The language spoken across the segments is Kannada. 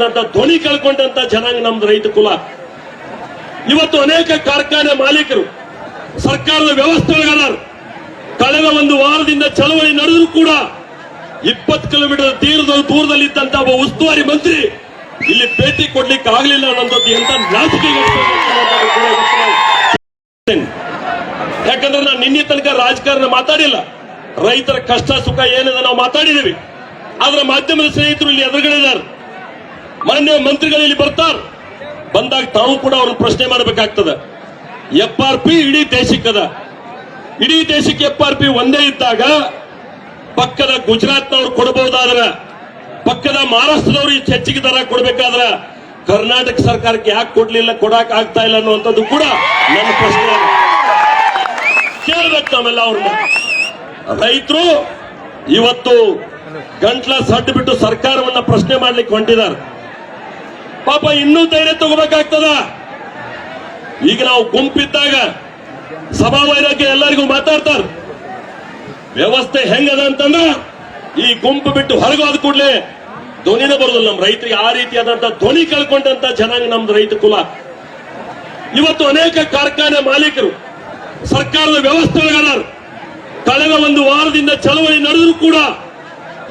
ಧ್ವನಿ ಕಳ್ಕೊಂಡಂತ ಜನಾಂಗ ನಮ್ದು ರೈತ ಕುಲ. ಇವತ್ತು ಅನೇಕ ಕಾರ್ಖಾನೆ ಮಾಲೀಕರು ಸರ್ಕಾರದ ವ್ಯವಸ್ಥೆ ಒಳಗಾದರು. ಕಳೆದ ಒಂದು ವಾರದಿಂದ ಚಳವಳಿ ನಡೆದರೂ ಕೂಡ 20 ಕಿಲೋಮೀಟರ್ ದೂರದಲ್ಲಿದ್ದಂತ ಒಬ್ಬ ಉಸ್ತುವಾರಿ ಮಂತ್ರಿ ಇಲ್ಲಿ ಭೇಟಿ ಕೊಡ್ಲಿಕ್ಕೆ ಆಗಲಿಲ್ಲ ಅನ್ನೋದು ಎಂತ ನಾಚಿಕೆ. ಯಾಕಂದ್ರೆ ನಾನು ನಿನ್ನೆ ತನಕ ರಾಜಕಾರಣ ಮಾತಾಡಿಲ್ಲ, ರೈತರ ಕಷ್ಟ ಸುಖ ಏನಿದೆ ನಾವು ಮಾತಾಡಿದ್ದೀವಿ. ಆದ್ರೆ ಮಾಧ್ಯಮದ ಸ್ನೇಹಿತರು ಇಲ್ಲಿ ಎದುರುಗಡೆ ಇದ್ದಾರೆ, ಮಾನ್ಯ ಮಂತ್ರಿಗಳು ಇಲ್ಲಿ ಬರ್ತಾರೆ. ಬಂದಾಗ ತಾವು ಕೂಡ ಅವ್ರನ್ನ ಪ್ರಶ್ನೆ ಮಾಡಬೇಕಾಗ್ತದೆ. FRP ಇಡೀ ದೇಶಕ್ಕದ, ಇಡೀ ದೇಶಕ್ಕೆ FRP ಒಂದೇ ಇದ್ದಾಗ ಪಕ್ಕದ ಗುಜರಾತ್ನವ್ರು ಕೊಡಬಹುದಾದ್ರ, ಪಕ್ಕದ ಮಹಾರಾಷ್ಟ್ರದವ್ರು ಇಷ್ಟು ಹೆಚ್ಚಿಗೆ ದರ ಕೊಡಬೇಕಾದ್ರ ಕರ್ನಾಟಕ ಸರ್ಕಾರಕ್ಕೆ ಯಾಕೆ ಕೊಡ್ಲಿಲ್ಲ, ಕೊಡಕ್ ಆಗ್ತಾ ಇಲ್ಲ ಅನ್ನುವಂಥದ್ದು ಕೂಡ ನನ್ನ ಪ್ರಶ್ನೆ. ಕೇಳ್ಬೇಕು ನಾವೆಲ್ಲ ಅವ್ರನ್ನ. ರೈತರು ಇವತ್ತು ಗಂಟ್ಲ ಸಡ್ಡು ಬಿಟ್ಟು ಸರ್ಕಾರವನ್ನ ಪ್ರಶ್ನೆ ಮಾಡ್ಲಿಕ್ಕೆ ಹೊಂಟಿದ್ದಾರೆ. ಪಾಪ ಇನ್ನೂ ಧೈರ್ಯ ತಗೋಬೇಕಾಗ್ತದ. ಈಗ ನಾವು ಗುಂಪಿದ್ದಾಗ ಸಭಾ ವೈರಾಗ್ಯ ಎಲ್ಲರಿಗೂ ಮಾತಾಡ್ತಾರ. ವ್ಯವಸ್ಥೆ ಹೆಂಗದ ಅಂತಂದ್ರ ಈ ಗುಂಪು ಬಿಟ್ಟು ಹೊರಗೋದ ಕೂಡಲೇ ಧ್ವನಿನೇ ಬರೋದಿಲ್ಲ ನಮ್ಮ ರೈತರಿಗೆ. ಆ ರೀತಿಯಾದಂತ ಧ್ವನಿ ಕಳ್ಕೊಂಡಂತ ಜನಾಂಗ ನಮ್ದು ರೈತ ಕುಲ. ಇವತ್ತು ಅನೇಕ ಕಾರ್ಖಾನೆ ಮಾಲೀಕರು ಸರ್ಕಾರದ ವ್ಯವಸ್ಥೆ ಒಳಗಾದರು. ಕಳೆದ ಒಂದು ವಾರದಿಂದ ಚಳವಳಿ ನಡೆದರೂ ಕೂಡ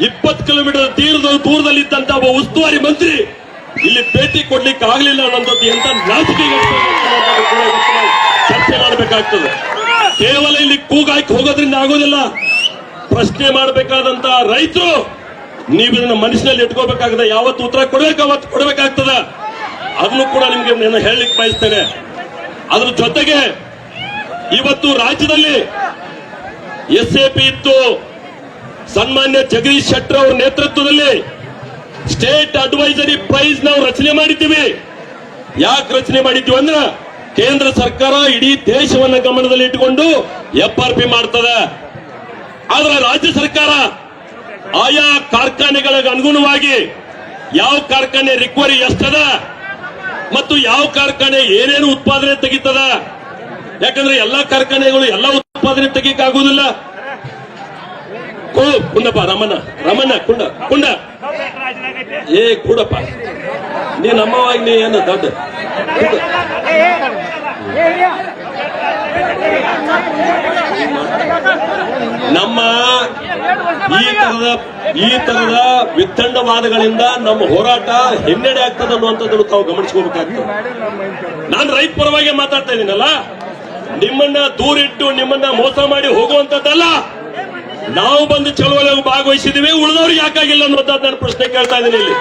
20 ಕಿಲೋಮೀಟರ್ ದೂರದಲ್ಲಿದ್ದಂತ ಒಬ್ಬ ಉಸ್ತುವಾರಿ ಮಂತ್ರಿ ಇಲ್ಲಿ ಭೇಟಿ ಕೊಡ್ಲಿಕ್ಕೆ ಆಗಲಿಲ್ಲ ಅನ್ನೋದು ಎಂತ ನಾಚಿಕೆ. ಚರ್ಚೆ ಮಾಡಬೇಕಾಗ್ತದೆ. ಕೇವಲ ಇಲ್ಲಿ ಕೂಗಾಕಿ ಹೋಗೋದ್ರಿಂದ ಆಗೋದಿಲ್ಲ. ಪ್ರಶ್ನೆ ಮಾಡಬೇಕಾದಂತ ರೈತರು ನೀವು ಇದನ್ನ ಮನಸ್ಸಿನಲ್ಲಿ ಇಟ್ಕೋಬೇಕಾಗದ. ಯಾವತ್ತು ಉತ್ತರ ಕೊಡ್ಬೇಕು ಅವತ್ತು ಕೊಡಬೇಕಾಗ್ತದ. ಅದನ್ನು ಕೂಡ ನಿಮ್ಗೆ ನಾನು ಹೇಳಲಿಕ್ಕೆ ಬಯಸ್ತೇನೆ. ಅದ್ರ ಜೊತೆಗೆ ಇವತ್ತು ರಾಜ್ಯದಲ್ಲಿ SAP ಇತ್ತು. ಸನ್ಮಾನ್ಯ ಜಗದೀಶ್ ಶೆಟ್ಟರ್ ಅವರ ನೇತೃತ್ವದಲ್ಲಿ ಸ್ಟೇಟ್ ಅಡ್ವೈಸರಿ ಪ್ರೈಸ್ ನಾವು ರಚನೆ ಮಾಡಿದ್ದೀವಿ. ಯಾಕೆ ರಚನೆ ಮಾಡಿದ್ದೀವಿ ಅಂದ್ರೆ ಕೇಂದ್ರ ಸರ್ಕಾರ ಇಡೀ ದೇಶವನ್ನ ಗಮನದಲ್ಲಿ ಇಟ್ಟುಕೊಂಡು FRP ಮಾಡ್ತದೆ. ಆದ್ರೆ ರಾಜ್ಯ ಸರ್ಕಾರ ಆಯಾ ಕಾರ್ಖಾನೆಗಳಿಗೆ ಅನುಗುಣವಾಗಿ ಯಾವ ಕಾರ್ಖಾನೆ ರಿಕವರಿ ಎಷ್ಟದ ಮತ್ತು ಯಾವ ಕಾರ್ಖಾನೆ ಏನೇನು ಉತ್ಪಾದನೆ ತೆಗಿತದ. ಯಾಕಂದ್ರೆ ಎಲ್ಲಾ ಕಾರ್ಖಾನೆಗಳು ಎಲ್ಲ ಉತ್ಪಾದನೆ ತೆಗಿಯಕ್ಕಾಗುವುದಿಲ್ಲ. ಕುಂಡಪ್ಪ ರಮಣ್ಣ ಕುಂಡ ಏ ಕೂಡಪ್ಪ, ನೀ ನಮ್ಮವಾಗಿ ನೀ ಏನು ದೊಡ್ಡ ನಮ್ಮ ಈ ತರದ ವಿತ್ತಂಡವಾದಗಳಿಂದ ನಮ್ಮ ಹೋರಾಟ ಹಿನ್ನಡೆ ಆಗ್ತದೆ ಅನ್ನುವಂಥದ್ದನ್ನು ತಾವು ಗಮನಿಸ್ಕೋಬೇಕಾಗ್ತದೆ. ನಾನು ರೈತ ಪರವಾಗಿ ಮಾತಾಡ್ತಾ ಇದ್ದೀನಲ್ಲ, ನಿಮ್ಮನ್ನ ದೂರಿಟ್ಟು ನಿಮ್ಮನ್ನ ಮೋಸ ಮಾಡಿ ಹೋಗುವಂತದ್ದಲ್ಲ. ನಾವು ಬಂದು ಚಳವಳಿಯಾಗಿ ಭಾಗವಹಿಸಿದೀವಿ, ಉಳಿದವ್ರಿಗೆ ಯಾಕಾಗಿಲ್ಲ ಅನ್ನೋದು ನಾನು ಪ್ರಶ್ನೆ ಕೇಳ್ತಾ ಇದ್ದೀನಿ. ಇಲ್ಲಿ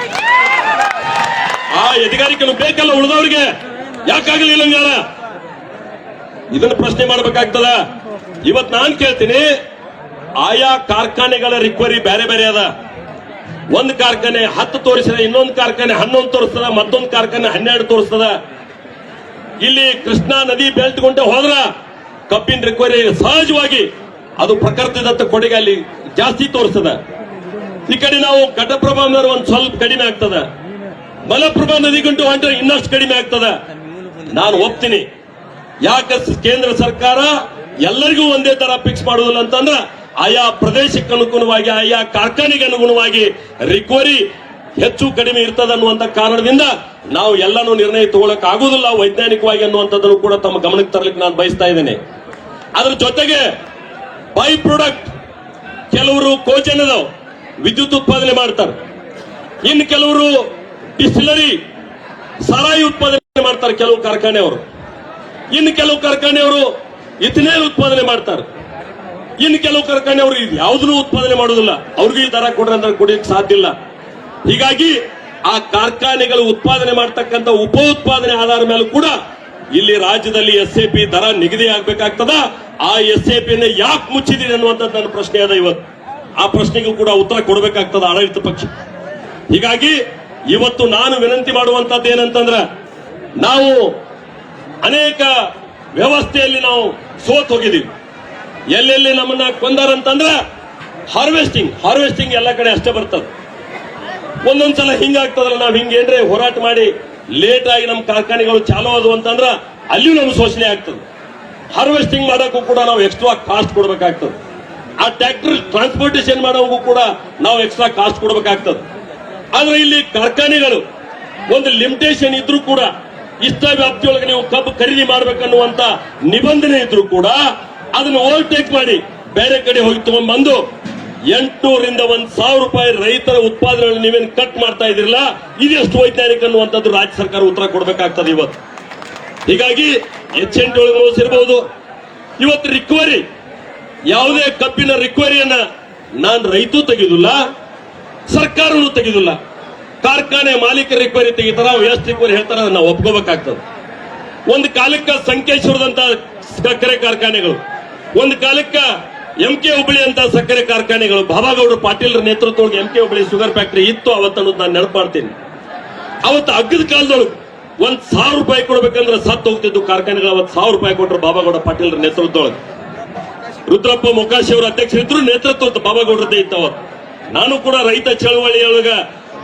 ಆ ಅಧಿಕಾರಿಗಳು ಬೇಕಲ್ಲ, ಉಳಿದವ್ರಿಗೆ ಯಾಕಾಗಲಿಲ್ಲ ಅಂಗಾರ ಇದನ್ನ ಪ್ರಶ್ನೆ ಮಾಡಬೇಕಾಗ್ತದ. ಇವತ್ತು ನಾನು ಕೇಳ್ತೀನಿ, ಆಯಾ ಕಾರ್ಖಾನೆಗಳ ರಿಕವರಿ ಬೇರೆ ಬೇರೆ ಅದ. ಒಂದು ಕಾರ್ಖಾನೆ 10 ತೋರಿಸಿದ್ರೆ ಇನ್ನೊಂದು ಕಾರ್ಖಾನೆ 11 ತೋರಿಸ್ತದ, ಮತ್ತೊಂದು ಕಾರ್ಖಾನೆ 12 ತೋರಿಸ್ತದ. ಇಲ್ಲಿ ಕೃಷ್ಣಾ ನದಿ ಬೆಲ್ಟ್ ಗೊಂಡೆ ಹೋದ್ರ ಕಬ್ಬಿನ ರಿಕವರಿ ಸಹಜವಾಗಿ ಅದು ಪ್ರಕೃತಿದತ್ತ ಕೊಡುಗೆ ಅಲ್ಲಿ ಜಾಸ್ತಿ ತೋರಿಸ್ತದ. ಈ ಕಡೆ ನಾವು ಘಟಪ್ರಭಾ ಅಂದ್ರೆ ಒಂದು ಸ್ವಲ್ಪ ಕಡಿಮೆ ಆಗ್ತದ, ಮಲಪ್ರಭಾ ನದಿ ಗಂಟು ಹೊಂಟ್ರೆ ಇನ್ನಷ್ಟು ಕಡಿಮೆ ಆಗ್ತದ. ನಾನು ಒಪ್ತೀನಿ. ಯಾಕೆ ಕೇಂದ್ರ ಸರ್ಕಾರ ಎಲ್ಲರಿಗೂ ಒಂದೇ ತರ ಫಿಕ್ಸ್ ಮಾಡುವುದಿಲ್ಲ ಅಂತಂದ್ರೆ ಆಯಾ ಪ್ರದೇಶಕ್ಕೆ ಅನುಗುಣವಾಗಿ ಆಯಾ ಕಾರ್ಖಾನೆಗೆ ಅನುಗುಣವಾಗಿ ರಿಕವರಿ ಹೆಚ್ಚು ಕಡಿಮೆ ಇರ್ತದ ಅನ್ನುವಂತ ಕಾರಣದಿಂದ ನಾವು ಎಲ್ಲಾನು ನಿರ್ಣಯ ತಗೊಳಕ್ ಆಗುದಿಲ್ಲ ವೈಜ್ಞಾನಿಕವಾಗಿ ಅನ್ನುವಂಥದ್ದನ್ನು ಕೂಡ ತಮ್ಮ ಗಮನಕ್ಕೆ ತರಲಿಕ್ಕೆ ನಾನು ಬಯಸ್ತಾ ಇದ್ದೇನೆ. ಅದ್ರ ಜೊತೆಗೆ ಬೈ ಪ್ರಾಡಕ್ಟ್ ಕೆಲವರು ಕೋಜನ್ ವಿದ್ಯುತ್ ಉತ್ಪಾದನೆ ಮಾಡ್ತಾರೆ, ಇನ್ನು ಕೆಲವರು ಡಿಸ್ಟಿಲರಿ ಸಾರಾಯಿ ಉತ್ಪಾದನೆ ಮಾಡ್ತಾರೆ ಕೆಲವು ಕಾರ್ಖಾನೆಯವರು, ಇನ್ನು ಕೆಲವು ಕಾರ್ಖಾನೆಯವರು ಇಥಿನೇಲ್ ಉತ್ಪಾದನೆ ಮಾಡ್ತಾರೆ, ಇನ್ನು ಕೆಲವು ಕಾರ್ಖಾನೆಯವರು ಯಾವುದನ್ನು ಉತ್ಪಾದನೆ ಮಾಡೋದಿಲ್ಲ. ಅವ್ರಿಗೂ ಈ ದರ ಕೊಡ್ರೆ ಅಂದ್ರೆ ಕೊಡಲಿಕ್ಕೆ ಸಾಧ್ಯ ಇಲ್ಲ. ಹೀಗಾಗಿ ಆ ಕಾರ್ಖಾನೆಗಳು ಉತ್ಪಾದನೆ ಮಾಡ್ತಕ್ಕಂಥ ಉಪ ಉತ್ಪಾದನೆ ಆಧಾರ ಮೇಲೂ ಕೂಡ ಇಲ್ಲಿ ರಾಜ್ಯದಲ್ಲಿ SAP ದರ ನಿಗದಿ ಆಗ್ಬೇಕಾಗ್ತದ. ಆ SAP ಯಾಕೆ ಮುಚ್ಚಿದೀರಿ ಅನ್ನುವಂಥದ್ದು ನನ್ನ ಪ್ರಶ್ನೆ ಅದ. ಇವತ್ತು ಆ ಪ್ರಶ್ನೆಗೂ ಕೂಡ ಉತ್ತರ ಕೊಡಬೇಕಾಗ್ತದ ಆಡಳಿತ ಪಕ್ಷ. ಹೀಗಾಗಿ ಇವತ್ತು ನಾನು ವಿನಂತಿ ಮಾಡುವಂತದ್ದು ಏನಂತಂದ್ರೆ, ನಾವು ಅನೇಕ ವ್ಯವಸ್ಥೆಯಲ್ಲಿ ನಾವು ಸೋತ್ ಹೋಗಿದ್ದೀವಿ. ಎಲ್ಲೆಲ್ಲಿ ನಮ್ಮನ್ನ ಕೊಂದಾರಂತಂದ್ರೆ ಹಾರ್ವೆಸ್ಟಿಂಗ್ ಎಲ್ಲ ಕಡೆ ಅಷ್ಟೇ ಬರ್ತದೆ. ಒಂದೊಂದ್ಸಲ ಹಿಂಗಾಗ್ತದಲ್ಲ, ನಾವು ಹಿಂಗೇನ್ರೆ ಹೋರಾಟ ಮಾಡಿ ಲೇಟ್ ಆಗಿ ನಮ್ಮ ಕಾರ್ಖಾನೆಗಳು ಚಾಲು ಆದವು ಅಂತಂದ್ರ ಅಲ್ಲಿಯೂ ನಮ್ಗೆ ಶೋಷಣೆ ಆಗ್ತದೆ. ಹಾರ್ವೆಸ್ಟಿಂಗ್ ಮಾಡೋಕ್ಕೂ ಕೂಡ ನಾವು ಎಕ್ಸ್ಟ್ರಾ ಕಾಸ್ಟ್ ಕೊಡಬೇಕಾಗ್ತದೆ. ಆ ಟ್ರ್ಯಾಕ್ಟರ್ ಟ್ರಾನ್ಸ್ಪೋರ್ಟೇಷನ್ ಮಾಡೋಕ್ಕೂ ಕೂಡ ನಾವು ಎಕ್ಸ್ಟ್ರಾ ಕಾಸ್ಟ್ ಕೊಡಬೇಕಾಗ್ತದೆ. ಆದ್ರೆ ಇಲ್ಲಿ ಕಾರ್ಖಾನೆಗಳು ಒಂದು ಲಿಮಿಟೇಷನ್ ಇದ್ರೂ ಕೂಡ ಇಷ್ಟ ವ್ಯಾಪ್ತಿಯೊಳಗೆ ನೀವು ಕಬ್ಬು ಖರೀದಿ ಮಾಡ್ಬೇಕನ್ನುವಂತ ನಿಬಂಧನೆ ಇದ್ರೂ ಕೂಡ ಅದನ್ನು ಓವರ್ಟೇಕ್ ಮಾಡಿ ಬೇರೆ ಕಡೆ ಹೋಗಿ ತಗೊಂಡ್ಬಂದು 800ರಿಂದ 1,000 ರೂಪಾಯಿ ರೈತರ ಉತ್ಪಾದನೆ ನೀವೇನು ಕಟ್ ಮಾಡ್ತಾ ಇದ್ರಲ್ಲ ಇದೆಷ್ಟು ವೈಜ್ಞಾನಿಕ ಅನ್ನುವಂಥದ್ದು ರಾಜ್ಯ ಸರ್ಕಾರ ಉತ್ತರ ಕೊಡಬೇಕಾಗ್ತದೆ ಇವತ್ತು. ಹೀಗಾಗಿ H8 ಒಳಗೆ ಮೋಸ ಇರಬಹುದು. ಇವತ್ತು ರಿಕವರಿ, ಯಾವುದೇ ಕಬ್ಬಿನ ರಿಕವರಿಯನ್ನ ನಾನು ರೈತೂ ತೆಗೆದಿಲ್ಲ, ಸರ್ಕಾರನೂ ತೆಗೆದಿಲ್ಲ. ಕಾರ್ಖಾನೆ ಮಾಲೀಕರ ರಿಕವರಿ ತೆಗಿತಾರ, ಎಷ್ಟು ರಿಕವರಿ ಹೇಳ್ತಾರ ನಾವು ಒಪ್ಕೋಬೇಕಾಗ್ತದೆ. ಒಂದು ಕಾಲಕ್ಕ ಸಂಕೇಶ್ವರದಂತ ಸಕ್ಕರೆ ಕಾರ್ಖಾನೆಗಳು, ಒಂದು ಕಾಲಕ್ಕ MK ಹುಬ್ಬಳ್ಳಿ ಅಂತ ಸಕ್ಕರೆ ಕಾರ್ಖಾನೆಗಳು, ಬಾಬಾಗೌಡರು ಪಾಟೀಲ್ರ ನೇತೃತ್ವದೊಳಗೆ MK ಹುಬ್ಬಳ್ಳಿ ಶುಗರ್ ಫ್ಯಾಕ್ಟರಿ ಇತ್ತು ಅವತ್ತನ್ನೋದು ನಾನು ನೆನಪು ಮಾಡ್ತೀನಿ. ಅವತ್ತು ಅಗ್ಗದ ಕಾಲದೊಳಗೆ 1,000 ರೂಪಾಯಿ ಕೊಡ್ಬೇಕಂದ್ರೆ ಸತ್ತು ಹೋಗ್ತಿದ್ದು ಕಾರ್ಖಾನೆಗಳು. ಅವತ್ತು 1,000 ರೂಪಾಯಿ ಕೊಟ್ಟರು ಬಾಬಾಗೌಡ ಪಾಟೀಲ್ರ ನೇತೃತ್ವದೊಳಗೆ. ರುದ್ರಪ್ಪ ಮೊಕಾಶಿ ಅವರ ಅಧ್ಯಕ್ಷರಿದ್ರು, ನೇತೃತ್ವ ಬಾಬಾಗೌಡರದ್ದೇ ಇತ್ತು ಅವತ್ತು. ನಾನು ಕೂಡ ರೈತ ಚಳವಳಿಯೊಳಗ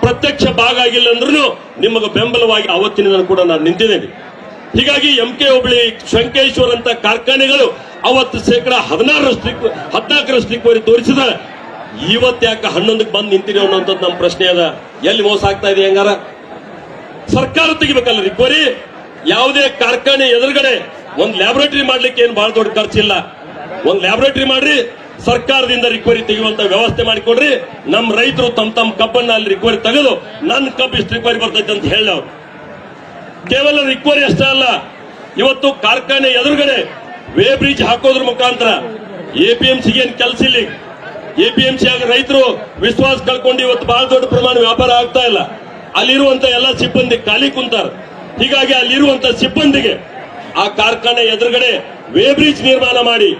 ಪ್ರತ್ಯಕ್ಷ ಭಾಗ ಆಗಿಲ್ಲ ಅಂದ್ರೂ ನಿಮಗೆ ಬೆಂಬಲವಾಗಿ ಅವತ್ತಿನ ಕೂಡ ನಾನು ನಿಂತಿದ್ದೇನೆ. ಹೀಗಾಗಿ MK ಹುಬ್ಬಳ್ಳಿ, ಶಂಕೇಶ್ವರ್ ಅಂತ ಕಾರ್ಖಾನೆಗಳು ಅವತ್ತು 14% ರಿಕವರಿ ತೋರಿಸಿದ. ಇವತ್ತು ಯಾಕೆ 11ಕ್ಕೆ ಬಂದು ನಿಂತಿರಿ ಅನ್ನೋಂಥದ್ದು ನಮ್ಮ ಪ್ರಶ್ನೆ ಅದ. ಎಲ್ಲಿ ಮೋಸ ಆಗ್ತಾ ಇದೆ? ಹೆಂಗಾರ ಸರ್ಕಾರ ತೆಗಿಬೇಕಲ್ಲ ರಿಕವರಿ. ಯಾವುದೇ ಕಾರ್ಖಾನೆ ಎದುರುಗಡೆ ಒಂದು ಲ್ಯಾಬೊರೇಟರಿ ಮಾಡ್ಲಿಕ್ಕೆ ಏನು ಬಹಳ ದೊಡ್ಡ ಖರ್ಚಿಲ್ಲ. ಒಂದು ಲ್ಯಾಬೊರೇಟರಿ ಮಾಡ್ರಿ, ಸರ್ಕಾರದಿಂದ ರಿಕವರಿ ತೆಗೆಯುವಂತ ವ್ಯವಸ್ಥೆ ಮಾಡಿಕೊಡ್ರಿ. ನಮ್ಮ ರೈತರು ತಮ್ಮ ಕಬ್ಬನ್ನ ಅಲ್ಲಿ ರಿಕವರಿ ತೆಗೆದು ನನ್ನ ಕಬ್ಬು ಇಷ್ಟು ರಿಕವರಿ ಬರ್ತೈತೆ ಅಂತ ಹೇಳಿ ಅವ್ರು. ಕೇವಲ ರಿಕವರಿ ಅಷ್ಟೇ ಅಲ್ಲ, ಇವತ್ತು ಕಾರ್ಖಾನೆ ಎದುರುಗಡೆ ವೇ ಬ್ರಿಡ್ಜ್ ಹಾಕೋದ್ರ ಮುಖಾಂತರ APMCಗೆ ಏನು ಕೆಲಸ ಇಲ್ಲ. APMC ಆಗ ರೈತರು ವಿಶ್ವಾಸ ಕಳ್ಕೊಂಡು ಇವತ್ತು ಬಹಳ ದೊಡ್ಡ ಪ್ರಮಾಣ ವ್ಯಾಪಾರ ಆಗ್ತಾ ಇಲ್ಲ. ಅಲ್ಲಿರುವಂತ ಎಲ್ಲ ಸಿಬ್ಬಂದಿ ಖಾಲಿ ಕುಂತಾರ. ಹೀಗಾಗಿ ಅಲ್ಲಿರುವಂತ ಸಿಬ್ಬಂದಿಗೆ ಆ ಕಾರ್ಖಾನೆ ಎದುರುಗಡೆ ವೇ ಬ್ರಿಡ್ಜ್ ನಿರ್ಮಾಣ ಮಾಡಿ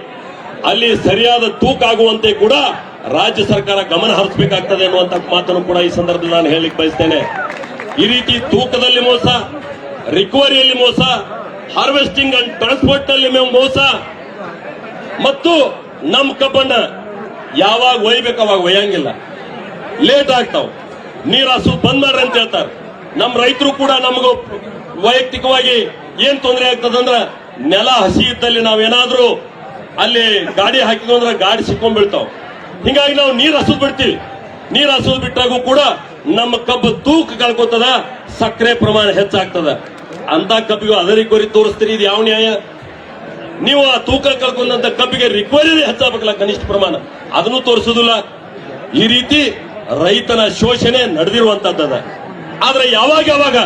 ಅಲ್ಲಿ ಸರಿಯಾದ ತೂಕ ಆಗುವಂತೆ ಕೂಡ ರಾಜ್ಯ ಸರ್ಕಾರ ಗಮನ ಹರಿಸಬೇಕಾಗ್ತದೆ ಅನ್ನುವಂತ ಮಾತನ್ನು ಕೂಡ ಈ ಸಂದರ್ಭದಲ್ಲಿ ನಾನು ಹೇಳಲಿಕ್ಕೆ ಬಯಸ್ತೇನೆ. ಈ ರೀತಿ ತೂಕದಲ್ಲಿ ಮೋಸ, ರಿಕವರಿಯಲ್ಲಿ ಮೋಸ, ಹಾರ್ವೆಸ್ಟಿಂಗ್ ಅಂಡ್ ಟ್ರಾನ್ಸ್ಪೋರ್ಟ್ ನಲ್ಲಿ ಮೋಸ, ಮತ್ತು ನಮ್ಮ ಕಬ್ಬನ್ನ ಯಾವಾಗ ಒಯ್ಬೇಕು ಅವಾಗ ಒಯ್ಯಂಗಿಲ್ಲ, ಲೇಟ್ ಆಗ್ತಾವ. ನೀರು ಹಸು ಬಂದ್ ಮಾಡ್ರಿ ಅಂತ ಹೇಳ್ತಾರೆ. ನಮ್ಮ ರೈತರು ಕೂಡ ನಮಗೂ ವೈಯಕ್ತಿಕವಾಗಿ ಏನ್ ತೊಂದರೆ ಆಗ್ತದಂದ್ರ, ನೆಲ ಹಸಿ ಇದ್ದಲ್ಲಿ ನಾವೇನಾದ್ರೂ ಅಲ್ಲಿ ಗಾಡಿ ಹಾಕಿದ್ವು ಅಂದ್ರೆ ಗಾಡಿ ಸಿಕ್ಕೊಂಡ್ಬೀಳ್ತಾವ. ಹಿಂಗಾಗಿ ನಾವು ನೀರು ಹಸದ್ ಬಿಡ್ತೀವಿ. ನೀರು ಹಸದ್ ಬಿಟ್ಟಾಗೂ ಕೂಡ ನಮ್ಮ ಕಬ್ಬು ತೂಕ ಕಳ್ಕೊತದ, ಸಕ್ಕರೆ ಪ್ರಮಾಣ ಹೆಚ್ಚಾಗ್ತದ. ಅಂತ ಕಬ್ಬಿಗೂ ಅದೇ ರಿಕವರಿ ತೋರಿಸ್ತೀರಿ, ಇದು ಯಾವ ನ್ಯಾಯ? ನೀವು ಆ ತೂಕ ಕಳ್ಕೊಂಡಂತ ಕಬ್ಬಿಗೆ ರಿಕವರಿ ಹೆಚ್ಚಾಗಬೇಕಲ್ಲ ಕನಿಷ್ಠ ಪ್ರಮಾಣ, ಅದನ್ನು ತೋರಿಸುದಿಲ್ಲ. ಈ ರೀತಿ ರೈತನ ಶೋಷಣೆ ನಡೆದಿರುವಂತದ್ದದ. ಆದ್ರೆ ಯಾವಾಗ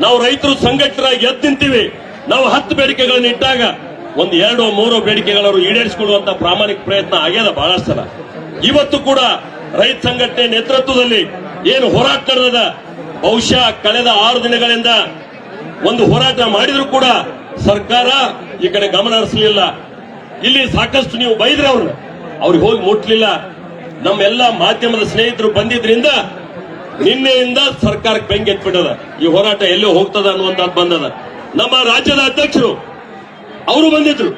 ನಾವು ರೈತರು ಸಂಘಟಿತರಾಗಿ ಎದ್ದು ನಿಂತೀವಿ, ನಾವು 10 ಬೇಡಿಕೆಗಳನ್ನು ಇಟ್ಟಾಗ 1, 2, 3 ಬೇಡಿಕೆಗಳನ್ನು ಈಡೇರಿಸಿಕೊಳ್ಳುವಂತ ಪ್ರಾಮಾಣಿಕ ಪ್ರಯತ್ನ ಆಗ್ಯದ ಬಹಳಷ್ಟು ಸಲ. ಇವತ್ತು ಕೂಡ ರೈತ ಸಂಘಟನೆ ನೇತೃತ್ವದಲ್ಲಿ ಏನು ಹೋರಾಟ ನಡೆದ, ಬಹುಶಃ ಕಳೆದ 6 ದಿನಗಳಿಂದ ಒಂದು ಹೋರಾಟ ಮಾಡಿದ್ರು ಕೂಡ ಸರ್ಕಾರ ಈ ಕಡೆ ಗಮನ ಹರಿಸಲಿಲ್ಲ. ಇಲ್ಲಿ ಸಾಕಷ್ಟು ನೀವು ಬೈದ್ರೆ ಅವ್ರಿಗೆ ಹೋಗಿ ಮುಟ್ಲಿಲ್ಲ. ನಮ್ಮೆಲ್ಲ ಮಾಧ್ಯಮದ ಸ್ನೇಹಿತರು ಬಂದಿದ್ರಿಂದ ನಿನ್ನೆಯಿಂದ ಸರ್ಕಾರಕ್ಕೆ ಬೆಂಕಿ ಎತ್ಬಿಟ್ಟದ. ಈ ಹೋರಾಟ ಎಲ್ಲೋ ಹೋಗ್ತದ ಅನ್ನುವಂಥದ್ದು ಬಂದದ. ನಮ್ಮ ರಾಜ್ಯದ ಅಧ್ಯಕ್ಷರು ಅವರು ಬಂದಿದ್ರು.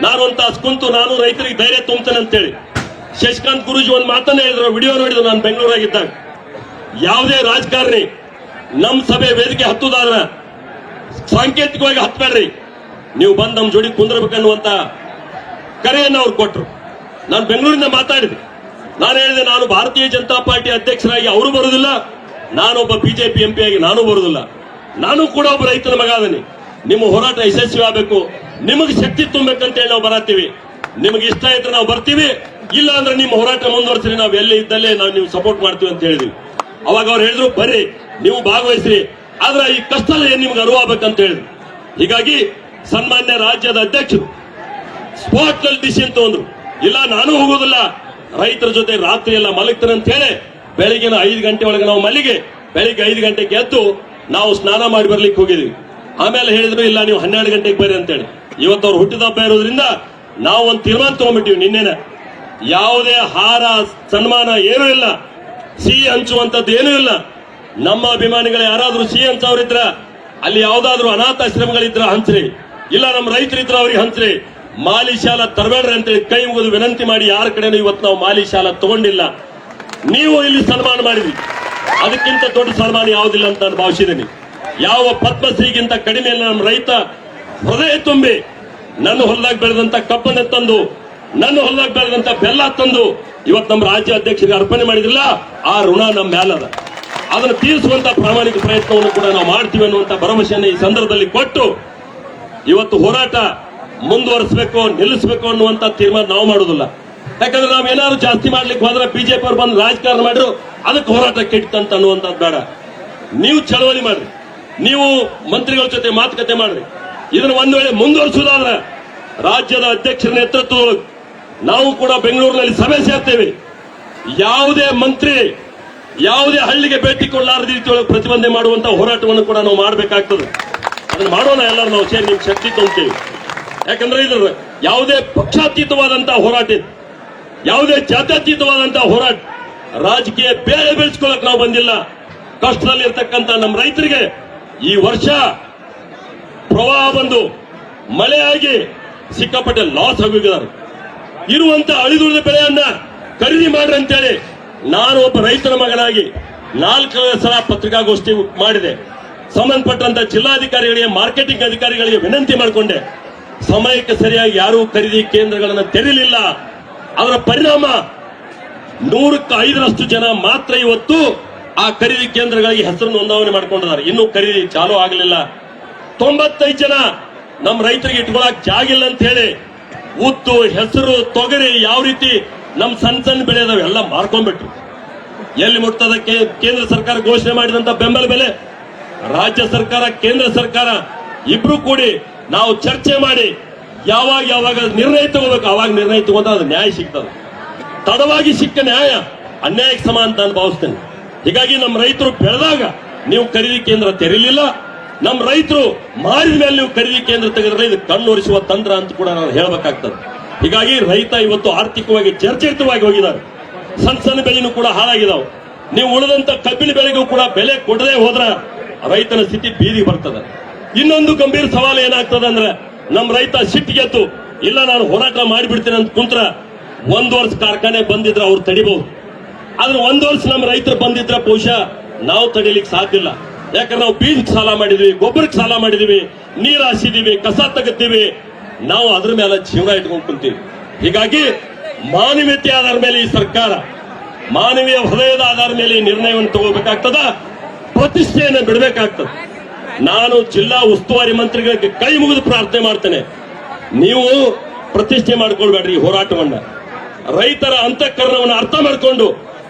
ನಾನು ಒಂದು ತಾಸು ಕುಂತು ನಾನು ರೈತರಿಗೆ ಧೈರ್ಯ ತುಂಬ್ತೇನೆ ಅಂತೇಳಿ ಶಶಿಕಾಂತ್ ಗುರೂಜಿ ಒಂದು ಮಾತನ್ನ ಹೇಳಿದ್ರು, ವಿಡಿಯೋ ನೋಡಿದ್ರು ನಾನು ಬೆಂಗಳೂರಾಗಿದ್ದಾಗ. ಯಾವುದೇ ರಾಜಕಾರಣಿ ನಮ್ಮ ಸಭೆ ವೇದಿಕೆ ಹತ್ತುದಾದ್ರ ಸಾಂಕೇತಿಕವಾಗಿ ಹತ್ಬೇಡ್ರಿ, ನೀವು ಬಂದು ನಮ್ಮ ಜೋಡಿ ಕುಂದ್ರಬೇಕನ್ನುವಂತ ಕರೆಯನ್ನು ಅವ್ರು ಕೊಟ್ಟರು. ನಾನು ಬೆಂಗಳೂರಿಂದ ಮಾತಾಡಿದೆ. ನಾನು ಹೇಳಿದೆ, ನಾನು ಭಾರತೀಯ ಜನತಾ ಪಾರ್ಟಿ ಅಧ್ಯಕ್ಷರಾಗಿ ಅವರು ಬರುವುದಿಲ್ಲ, ನಾನೊಬ್ಬ BJP MP ಆಗಿ ನಾನು ಬರುವುದಿಲ್ಲ. ನಾನು ಕೂಡ ಒಬ್ಬ ರೈತನ ಮಗ ಅದನಿ. ನಿಮ್ಮ ಹೋರಾಟ ಯಶಸ್ವಿ ಆಗಬೇಕು, ನಿಮಗೆ ಶಕ್ತಿ ತುಂಬಬೇಕಂತೇಳಿ ನಾವು ಬರತ್ತೀವಿ. ನಿಮಗೆ ಇಷ್ಟ ಇದ್ರೆ ನಾವು ಬರ್ತೀವಿ, ಇಲ್ಲ ಅಂದ್ರೆ ನಿಮ್ಮ ಹೋರಾಟ ಮುಂದುವರಿಸ್ರಿ, ನಾವು ಎಲ್ಲೇ ಇದ್ದಲ್ಲೇ ನಾವು ನೀವು ಸಪೋರ್ಟ್ ಮಾಡ್ತೀವಿ ಅಂತ ಹೇಳಿದ್ವಿ. ಅವಾಗ ಅವ್ರು ಹೇಳಿದ್ರು, ಬರ್ರಿ ನೀವು ಭಾಗವಹಿಸ್ರಿ, ಆದ್ರೆ ಈ ಕಷ್ಟ ಏನ್ ನಿಮ್ಗೆ ಅರಿವಾಗಬೇಕಂತ ಹೇಳಿದ್ರು. ಹೀಗಾಗಿ ಸನ್ಮಾನ್ಯ ರಾಜ್ಯದ ಅಧ್ಯಕ್ಷರು ಸ್ಪಾಟ್ ನಲ್ಲಿ ಡಿಸಿಷನ್ ತಗೊಂಡ್ರು, ಇಲ್ಲ ನಾನು ಹೋಗೋದಿಲ್ಲ, ರೈತರ ಜೊತೆ ರಾತ್ರಿ ಎಲ್ಲ ಮಲಗ್ತಾನೆ ಅಂತ ಹೇಳಿ ಬೆಳಿಗ್ಗೆ 5 ಗಂಟೆ ಒಳಗೆ ನಾವು ಮಲ್ಲಿಗೆ ಬೆಳಿಗ್ಗೆ 5 ಗಂಟೆಗೆ ಎದ್ದು ನಾವು ಸ್ನಾನ ಮಾಡಿ ಬರ್ಲಿಕ್ಕೆ ಹೋಗಿದ್ವಿ. ಆಮೇಲೆ ಹೇಳಿದ್ರು, ಇಲ್ಲ ನೀವು 12 ಗಂಟೆಗೆ ಬರ್ರಿ ಅಂತೇಳಿ. ಇವತ್ತು ಅವ್ರು ಹುಟ್ಟಿದ ಹಬ್ಬ ಇರೋದ್ರಿಂದ ನಾವು ಒಂದು ತೀರ್ಮಾನ ತಗೊಂಡ್ಬಿಟ್ಟಿವಿ ನಿನ್ನೆನೆ. ಯಾವುದೇ ಹಾರ ಸನ್ಮಾನ ಏನೂ ಇಲ್ಲ, ಸಿಹಿ ಹಂಚುವಂತದ್ದು ಏನೂ ಇಲ್ಲ. ನಮ್ಮ ಅಭಿಮಾನಿಗಳು ಯಾರಾದ್ರೂ ಸಿಹಿ ಹಂಚವ್ರಿದ್ರ, ಅಲ್ಲಿ ಯಾವ್ದಾದ್ರು ಅನಾಥಾಶ್ರಮಗಳಿದ್ರ ಹಂಚ್ರಿ, ಇಲ್ಲ ನಮ್ಮ ರೈತರಿದ್ರ ಅವ್ರಿಗೆ ಹಂಚ್ರಿ. ಮಾಲಿ ಶಾಲ ತರಬೇಡ್ರಿ ಅಂತೇಳಿ ಕೈ ಮುಗಿದು ವಿನಂತಿ ಮಾಡಿ ಯಾರ ಕಡೆನೂ ಇವತ್ತು ನಾವು ಮಾಲಿ ಶಾಲ ತಗೊಂಡಿಲ್ಲ. ನೀವು ಇಲ್ಲಿ ಸನ್ಮಾನ ಮಾಡಿದ್ವಿ, ಅದಕ್ಕಿಂತ ದೊಡ್ಡ ಸನ್ಮಾನ ಯಾವುದಿಲ್ಲ ಅಂತ ನಾನು ಭಾವಿಸಿದ್ದೀನಿ. ಯಾವ ಪದ್ಮಶ್ರೀಗಿಂತ ಕಡಿಮೆ ಇಲ್ಲ. ನಮ್ಮ ರೈತ ಹೃದಯ ತುಂಬಿ ನನ್ನ ಹೊಲದಾಗ ಬೆಳೆದಂತ ಕಬ್ಬನ್ನ ತಂದು, ನನ್ನ ಹೊಲದಾಗ ಬೆಳೆದಂತ ಬೆಲ್ಲ ತಂದು ಇವತ್ತು ನಮ್ಮ ರಾಜ್ಯ ಅಧ್ಯಕ್ಷರಿಗೆ ಅರ್ಪಣೆ ಮಾಡಿದಿಲ್ಲ, ಆ ಋಣ ನಮ್ಮ ಮೇಲದ. ಅದನ್ನು ತೀರಿಸುವಂತ ಪ್ರಾಮಾಣಿಕ ಪ್ರಯತ್ನವನ್ನು ಕೂಡ ನಾವು ಮಾಡ್ತೀವಿ ಅನ್ನುವಂತ ಭರವಸೆಯನ್ನು ಈ ಸಂದರ್ಭದಲ್ಲಿ ಕೊಟ್ಟು ಇವತ್ತು ಹೋರಾಟ ಮುಂದುವರಿಸಬೇಕು ನಿಲ್ಲಿಸಬೇಕು ಅನ್ನುವಂತ ತೀರ್ಮಾನ ನಾವು ಮಾಡುದಿಲ್ಲ. ಯಾಕಂದ್ರೆ ನಾವ್ ಏನಾದ್ರು ಜಾಸ್ತಿ ಮಾಡ್ಲಿಕ್ಕೆ ಹೋದ್ರೆ ಬಿಜೆಪಿ ಅವರು ಬಂದು ರಾಜಕಾರಣ ಮಾಡಿದ್ರು ಅದಕ್ಕೆ ಹೋರಾಟ ಕೆಟ್ಟಂತ ಅನ್ನುವಂಥದ್ದು ಬೇಡ. ನೀವು ಚಳವಳಿ ಮಾಡ್ರಿ, ನೀವು ಮಂತ್ರಿಗಳ ಜೊತೆ ಮಾತುಕತೆ ಮಾಡ್ರಿ. ಇದನ್ನು ಒಂದ್ ವೇಳೆ ಮುಂದುವರಿಸುವುದಾದ್ರೆ ರಾಜ್ಯದ ಅಧ್ಯಕ್ಷರ ನೇತೃತ್ವದೊಳಗೆ ನಾವು ಕೂಡ ಬೆಂಗಳೂರಿನಲ್ಲಿ ಸಭೆ ಸೇರ್ತೇವೆ. ಯಾವುದೇ ಮಂತ್ರಿ ಯಾವುದೇ ಹಳ್ಳಿಗೆ ಭೇಟಿ ಕೊಡಲಾರದ ರೀತಿಯೊಳಗೆ ಪ್ರತಿಬಂಧನೆ ಮಾಡುವಂತ ಹೋರಾಟವನ್ನು ಕೂಡ ನಾವು ಮಾಡಬೇಕಾಗ್ತದೆ. ಅದನ್ನು ಮಾಡೋಣ, ಎಲ್ಲರೂ ನಾವು ಸೇರಿ ನಿಮ್ ಶಕ್ತಿ ತೊಂತೀವಿ. ಯಾಕಂದ್ರೆ ಇದು ಯಾವುದೇ ಪಕ್ಷಾತೀತವಾದಂತಹ ಹೋರಾಟ ಇದೆ, ಯಾವುದೇ ಜಾತ್ಯತೀತವಾದಂತಹ ಹೋರಾಟ. ರಾಜಕೀಯ ಬೇಳೆ ಬೆಳೆಸ್ಕೊಳ್ಳಕ್ ನಾವು ಬಂದಿಲ್ಲ. ಕಷ್ಟದಲ್ಲಿ ಇರ್ತಕ್ಕಂಥ ನಮ್ಮ ರೈತರಿಗೆ ಈ ವರ್ಷ ಪ್ರವಾಹ ಬಂದು ಮಳೆಯಾಗಿ ಸಿಕ್ಕಾಪಟ್ಟೆ ಲಾಸ್ ಆಗೋಗಿದ್ದಾರೆ. ಇರುವಂತ ಅಳಿದುಳಿದ ಬೆಳೆಯನ್ನ ಖರೀದಿ ಮಾಡ್ರಿ ಅಂತೇಳಿ ನಾನು ಒಬ್ಬ ರೈತರ ಮಗನಾಗಿ 4 ಸಲ ಪತ್ರಿಕಾಗೋಷ್ಠಿ ಮಾಡಿದೆ. ಸಂಬಂಧಪಟ್ಟಂತ ಜಿಲ್ಲಾಧಿಕಾರಿಗಳಿಗೆ, ಮಾರ್ಕೆಟಿಂಗ್ ಅಧಿಕಾರಿಗಳಿಗೆ ವಿನಂತಿ ಮಾಡಿಕೊಂಡೆ. ಸಮಯಕ್ಕೆ ಸರಿಯಾಗಿ ಯಾರೂ ಖರೀದಿ ಕೇಂದ್ರಗಳನ್ನು ತೆರೆಯಲಿಲ್ಲ. ಅದರ ಪರಿಣಾಮ 100ಕ್ಕೆ 5ರಷ್ಟು ಜನ ಮಾತ್ರ ಇವತ್ತು ಆ ಖರೀದಿ ಕೇಂದ್ರಗಳಿಗೆ ಹೆಸರು ನೋಂದಾವಣೆ ಮಾಡ್ಕೊಂಡಿದ್ದಾರೆ. ಇನ್ನೂ ಖರೀದಿ ಚಾಲೂ ಆಗಲಿಲ್ಲ. 95 ಜನ ನಮ್ಮ ರೈತರಿಗೆ ಇಟ್ಕೊಳಕ್ ಜಾಗಿಲ್ಲ ಅಂತ ಹೇಳಿ ಉದ್ದು, ಹೆಸರು, ತೊಗರಿ ಯಾವ ರೀತಿ ನಮ್ಮ ಸಣ್ಣ ಬೆಳೆ ಅದಾವೆ ಎಲ್ಲ ಮಾರ್ಕೊಂಡ್ಬಿಟ್ರು. ಎಲ್ಲಿ ಮುಟ್ತದ ಕೇಂದ್ರ ಸರ್ಕಾರ ಘೋಷಣೆ ಮಾಡಿದಂತ ಬೆಂಬಲ ಬೆಲೆ, ರಾಜ್ಯ ಸರ್ಕಾರ ಕೇಂದ್ರ ಸರ್ಕಾರ ಇಬ್ರು ಕೂಡಿ ನಾವು ಚರ್ಚೆ ಮಾಡಿ ಯಾವಾಗ ನಿರ್ಣಯ ತಗೋಬೇಕು ಅವಾಗ ನಿರ್ಣಯ ತಗೊಂಡ್ರೆ ಅದು ನ್ಯಾಯ ಸಿಗ್ತದೆ. ತಡವಾಗಿ ಸಿಕ್ಕ ನ್ಯಾಯ ಅನ್ಯಾಯಕ್ಕೆ ಸಮ ಅಂತ ನಾನು ಭಾವಿಸ್ತೇನೆ. ಹೀಗಾಗಿ ನಮ್ಮ ರೈತರು ಬೆಳೆದಾಗ ನೀವು ಖರೀದಿ ಕೇಂದ್ರ ತೆರೀಲಿಲ್ಲ, ನಮ್ಮ ರೈತರು ಮಾರಿದ ಮೇಲೆ ನೀವು ಖರೀದಿ ಕೇಂದ್ರ ತೆಗೆದ್ರೆ ಇದು ಕಣ್ಣೊರೆಸುವ ತಂತ್ರ ಅಂತ ಕೂಡ ನಾನು ಹೇಳಬೇಕಾಗ್ತದೆ. ಹೀಗಾಗಿ ರೈತ ಇವತ್ತು ಆರ್ಥಿಕವಾಗಿ ಚರ್ಚಿತವಾಗಿ ಹೋಗಿದ್ದಾರೆ. ಸಣ್ಣ ಬೆಳೆನೂ ಕೂಡ ಹಾಳಾಗಿದಾವೆ. ನೀವು ಉಳಿದಂತ ಕಬ್ಬಿನ ಬೆಳೆಗೂ ಕೂಡ ಬೆಲೆ ಕೊಡದೆ ಹೋದ್ರ ರೈತನ ಸ್ಥಿತಿ ಬೀದಿ ಬರ್ತದೆ. ಇನ್ನೊಂದು ಗಂಭೀರ ಸವಾಲು ಏನಾಗ್ತದೆ ಅಂದ್ರೆ ನಮ್ಮ ರೈತ ಸಿಟ್ಟಿಗೆದ್ದು ಇಲ್ಲ ನಾನು ಹೋರಾಟ ಮಾಡಿಬಿಡ್ತೇನೆ ಅಂತ ಕುಂತ್ರ 1 ವರ್ಷ ಕಾರ್ಖಾನೆ ಬಂದಿದ್ರೆ ಅವ್ರು ತಡಿಬಹುದು. ಆದ್ರೆ 1 ವರ್ಷ ನಮ್ಮ ರೈತರು ಬಂದಿದ್ರೆ ಬಹುಶಃ ನಾವು ತಡಿಲಿಕ್ಕೆ ಸಾಧ್ಯ ಇಲ್ಲ. ಯಾಕಂದ್ರೆ ನಾವು ಬೀಜಕ್ಕೆ ಸಾಲ ಮಾಡಿದ್ವಿ, ಗೊಬ್ಬರಕ್ಕೆ ಸಾಲ ಮಾಡಿದೀವಿ, ನೀರು ಹಾಸಿದೀವಿ, ಕಸ ತೆಗೆತೀವಿ, ನಾವು ಅದ್ರ ಮೇಲೆ ಜೀವನ ಇಟ್ಕೊಂಡು ಕುಂತೀವಿ. ಹೀಗಾಗಿ ಮಾನವೀಯತೆ ಆಧಾರ ಮೇಲೆ ಈ ಸರ್ಕಾರ ಮಾನವೀಯ ಹೃದಯದ ಆಧಾರ ಮೇಲೆ ಈ ನಿರ್ಣಯವನ್ನು ತಗೋಬೇಕಾಗ್ತದ, ಪ್ರತಿಷ್ಠೆಯನ್ನು ಬಿಡಬೇಕಾಗ್ತದೆ. ನಾನು ಜಿಲ್ಲಾ ಉಸ್ತುವಾರಿ ಮಂತ್ರಿಗಳಿಗೆ ಕೈ ಮುಗಿದು ಪ್ರಾರ್ಥನೆ ಮಾಡ್ತೇನೆ, ನೀವು ಪ್ರತಿಷ್ಠೆ ಮಾಡ್ಕೊಳ್ಬೇಡ್ರಿ. ಈ ಹೋರಾಟವನ್ನ ರೈತರ ಅಂತಃಕರಣವನ್ನು ಅರ್ಥ ಮಾಡ್ಕೊಂಡು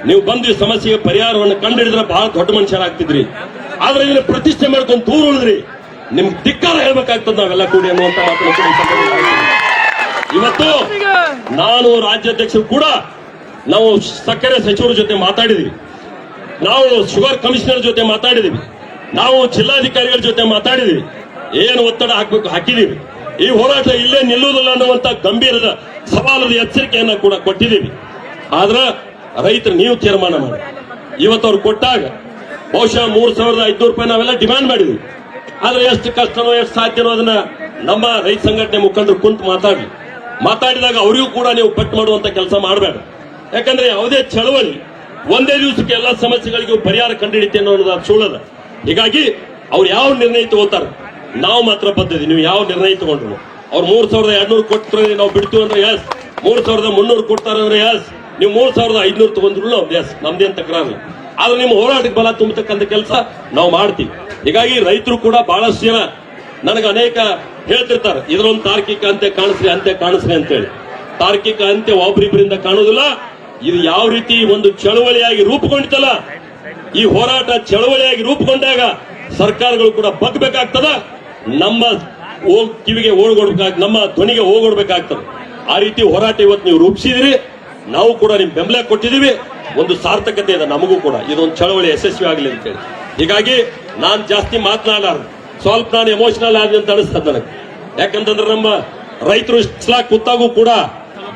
ನೀವು ಬಂದು ಸಮಸ್ಯೆಗೆ ಪರಿಹಾರವನ್ನು ಕಂಡುಹಿಡಿದ್ರೆ ಬಹಳ ದೊಡ್ಡ ಮನುಷ್ಯರಾಗ್ತಿದ್ರಿ. ಆದ್ರೆ ಇದನ್ನ ಪ್ರತಿಷ್ಠೆ ಮಾಡ್ಕೊಂಡು ದೂರ ಉಳಿದ್ರಿ, ನಿಮ್ಗೆ ಧಿಕ್ಕಾರ ಹೇಳ್ಬೇಕಾಗ್ತದೆ ನಾವೆಲ್ಲ ಕೂಡಿ ಅನ್ನುವಂತ ಮಾತನ್ನು ಇವತ್ತು ನಾನು ರಾಜ್ಯಾಧ್ಯಕ್ಷರು ಕೂಡ ನಾವು ಸಕ್ಕರೆ ಸಚಿವರ ಜೊತೆ ಮಾತಾಡಿದೀವಿ, ನಾವು ಶುಗರ್ ಕಮಿಷನರ್ ಜೊತೆ ಮಾತಾಡಿದೀವಿ, ನಾವು ಜಿಲ್ಲಾಧಿಕಾರಿಗಳ ಜೊತೆ ಮಾತಾಡಿದೀವಿ. ಏನು ಒತ್ತಡ ಹಾಕ್ಬೇಕು ಹಾಕಿದೀವಿ. ಈ ಹೋರಾಟ ಇಲ್ಲೇ ನಿಲ್ಲುವುದಿಲ್ಲ ಅನ್ನುವಂತ ಗಂಭೀರದ ಸವಾಲದ ಎಚ್ಚರಿಕೆಯನ್ನ ಕೂಡ ಕೊಟ್ಟಿದ್ದೀವಿ. ಆದ್ರೆ ರೈತರು ನೀವು ತೀರ್ಮಾನ ಮಾಡಿ. ಇವತ್ತು ಅವ್ರು ಕೊಟ್ಟಾಗ ಬಹುಶಃ 3,500 ರೂಪಾಯಿ ನಾವೆಲ್ಲ ಡಿಮ್ಯಾಂಡ್ ಮಾಡಿದ್ವಿ. ಆದ್ರೆ ಎಷ್ಟು ಕಷ್ಟನೋ ಎಷ್ಟು ಸಾಧ್ಯನೋ ಅದನ್ನ ನಮ್ಮ ರೈತ ಸಂಘಟನೆ ಮುಖಂಡರು ಕುಂತು ಮಾತಾಡಿದಾಗ ಅವರಿಗೂ ಕೂಡ ನೀವು ಕಟ್ ಮಾಡುವಂತ ಕೆಲಸ ಮಾಡಬೇಡ. ಯಾಕಂದ್ರೆ ಯಾವುದೇ ಚಳವಳಿ ಒಂದೇ ದಿವಸಕ್ಕೆ ಎಲ್ಲ ಸಮಸ್ಯೆಗಳಿಗೂ ಪರಿಹಾರ ಕಂಡುಹಿಡಿತೆ ಅನ್ನೋದು ಸುಳ್ಳದ. ಹೀಗಾಗಿ ಅವ್ರು ಯಾವ ನಿರ್ಣಯ ತಗೋತಾರೆ ನಾವು ಮಾತ್ರ ಬದ್ಧದಿ. ನೀವು ಯಾವ ನಿರ್ಣಯ ತಗೊಂಡ್ರು ಅವ್ರು 3,200 ಕೊಟ್ಟರೆ ನಾವು ಬಿಡ್ತೀವಿ ಅಂದ್ರೆ ಎಸ್, 3,300 ಕೊಡ್ತಾರೆ ಅಂದ್ರೆ ಎಸ್, ನೀವು 3,500 ತಗೊಂಡ್ರು ಎಸ್, ನಮ್ದೇನ್ ತಕರಾರು. ಆದ್ರೆ ನಿಮ್ಮ ಹೋರಾಟಕ್ಕೆ ಬಲ ತುಂಬತಕ್ಕಂಥ ಕೆಲಸ ನಾವು ಮಾಡ್ತೀವಿ. ಹೀಗಾಗಿ ರೈತರು ಕೂಡ ಬಹಳಷ್ಟು ಜನ ನನಗೆ ಅನೇಕ ಹೇಳ್ತಿರ್ತಾರೆ, ಇದರೊಂದು ತಾರ್ಕಿಕ ಅಂತ್ಯ ಕಾಣಿಸ್ರಿ ಅಂತೇಳಿ. ತಾರ್ಕಿಕ ಅಂತ್ಯ ಒಬ್ಬರಿಬ್ಬರಿಂದ ಕಾಣುವುದಿಲ್ಲ. ಇದು ಯಾವ ರೀತಿ ಒಂದು ಚಳವಳಿಯಾಗಿ ರೂಪುಗೊಂಡಿತಲ್ಲ, ಈ ಹೋರಾಟ ಚಳವಳಿಯಾಗಿ ರೂಪುಗೊಂಡಾಗ ಸರ್ಕಾರಗಳು ಕೂಡ ಬಗ್ಬೇಕಾಗ್ತದ, ನಮ್ಮ ಕಿವಿಗೆ ಓಡ್ಕೊಡ್ಬೇಕಾಗ್ತದೆ, ನಮ್ಮ ಧ್ವನಿಗೆ ಹೋಗ್ಕೊಡ್ಬೇಕಾಗ್ತದೆ. ಆ ರೀತಿ ಹೋರಾಟ ಇವತ್ತು ನೀವು ರೂಪಿಸಿದಿರಿ, ನಾವು ಕೂಡ ನಿಮ್ ಬೆಂಬಲ ಕೊಟ್ಟಿದ್ದೀವಿ. ಒಂದು ಸಾರ್ಥಕತೆ ಇದೆ ನಮಗೂ ಕೂಡ, ಇದೊಂದು ಚಳವಳಿ ಯಶಸ್ವಿ ಆಗಲಿ ಅಂತೇಳಿ. ಹೀಗಾಗಿ ನಾನ್ ಜಾಸ್ತಿ ಮಾತನಾಡಲಾರ್ದು, ಸ್ವಲ್ಪ ನಾನು ಎಮೋಷನಲ್ ಆದ ಅಂತ ಅನಿಸ್ತದೆ ನನಗೆ. ಯಾಕಂತಂದ್ರೆ ನಮ್ಮ ರೈತರು ಇಷ್ಟ ಕೂತಾಗೂ ಕೂಡ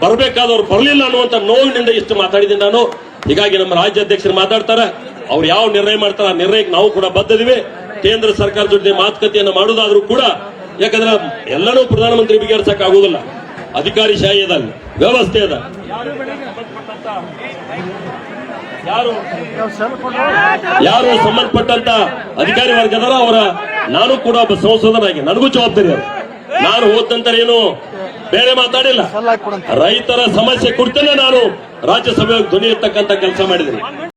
ಬರ್ಬೇಕಾದವ್ರು ಬರಲಿಲ್ಲ ಅನ್ನುವಂತ ನೋವಿನಿಂದ ಇಷ್ಟು ಮಾತಾಡಿದ್ದೀನಿ ನಾನು. ಹೀಗಾಗಿ ನಮ್ಮ ರಾಜ್ಯಾಧ್ಯಕ್ಷರು ಮಾತಾಡ್ತಾರೆ, ಅವ್ರು ಯಾವ ನಿರ್ಣಯ ಮಾಡ್ತಾರೆ ಆ ನಿರ್ಣಯಕ್ಕೆ ನಾವು ಕೂಡ ಬದ್ಧದಿವೆ. ಕೇಂದ್ರ ಸರ್ಕಾರ ಜೊತೆ ಮಾತುಕತೆಯನ್ನು ಮಾಡುವುದಾದ್ರೂ ಕೂಡ, ಯಾಕಂದ್ರೆ ಎಲ್ಲರೂ ಪ್ರಧಾನಮಂತ್ರಿ ಬಗೆಹರಿಸಕ್ ಆಗುದಿಲ್ಲ. ಅಧಿಕಾರಿ ಶಾಹಿ ಅದ, ವ್ಯವಸ್ಥೆ ಅದ. ಯಾರು ಸಂಬಂಧಪಟ್ಟಂತ ಅಧಿಕಾರಿ ವರ್ಗದರ ಅವರ, ನಾನು ಕೂಡ ಒಬ್ಬ ಸಂಸದನಾಗಿ ನನಗೂ ಜವಾಬ್ದಾರಿ ಅವರು. ನಾನು ಹೋದಂತರ ಏನು ಬೇರೆ ಮಾತಾಡಿಲ್ಲ. ರೈತರ ಸಮಸ್ಯೆ ಕುರಿತೇ ನಾನು ರಾಜ್ಯಸಭೆಗೆ ಧ್ವನಿ ಎತ್ತಕ್ಕಂತ ಕೆಲಸ ಮಾಡಿದ್ದೀನಿ.